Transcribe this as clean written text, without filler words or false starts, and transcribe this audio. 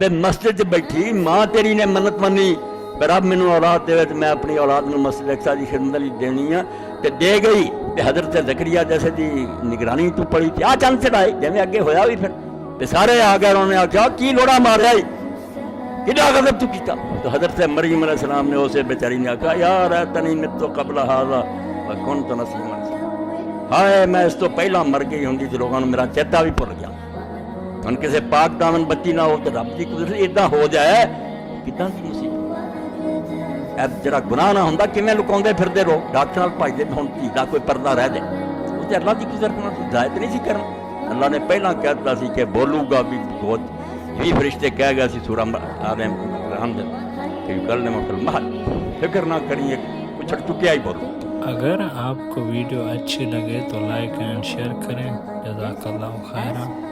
ਤੇ ਮਸਜਿਦ 'ਚ ਬੈਠੀ ਮਾਂ ਤੇਰੀ ਨੇ ਮੰਨਤ ਮੰਨੀ ਪਰ ਰੱਬ ਮੈਨੂੰ ਔਲਾਦ ਦੇਵੇ ਤੇ ਮੈਂ ਆਪਣੀ ਔਲਾਦ ਨੂੰ ਮਸਜਿਦ ਅਕਸਾ ਦੀ ਖਿਦਮਤ ਲਈ ਦੇਣੀ ਆ ਤੇ ਦੇ ਗਈ ਤੇ ਹਜ਼ਰਤ ਜ਼ਕਰੀਆ ਜੈਸੇ ਦੀ ਨਿਗਰਾਨੀ ਤੂੰ ਪੜੀ ਤੇ ਆ ਚੰਦ ਚੜਾਏ ਜਿਵੇਂ ਅੱਗੇ ਹੋਇਆ ਵੀ ਫਿਰ ਤੇ ਸਾਰੇ ਆ ਗਏ ਉਹਨੇ ਆਖਿਆ ਕੀ ਲੋੜਾ ਮਾਰਿਆ ਕਿਹੜਾ ਗਜ਼ਬ ਤੂੰ ਕੀਤਾ تو حضرت مریم علیہ السلام نے اسے بیچاری نے کہا یار اتنی مت قبل هذا وكنت نسيما ہائے میں اس تو پہلا مر گئی ہوں تو لوگوں نے میرا چیتا بھی بھول گیا ہن کسی پاک دامن بچی نہ ہو تو رب کی قدرت ادا ہو جائے کتنا کی مصیبت اے جڑا گناہ نہ ہوندا کیویں لکاوندے پھردے لوگ ڈاکٹر نال بھائی دے ہن تی دا کوئی پردہ رہ جائے او تے اللہ دی قدرت نال ہدایت نہیں سی کرنا اللہ نے پہلا کہہ دتا سی کہ بولوں گا بھی بہت بھی فرشتے کہہ گئے سی سورہ آدم رحمت کہ کرنے میں محل فکر نہ کریے کچھ چکیا ہی بولو. اگر آپ کو ویڈیو اچھی لگے تو لائک اینڈ شیئر کریں. جزاک اللہ خیرہ.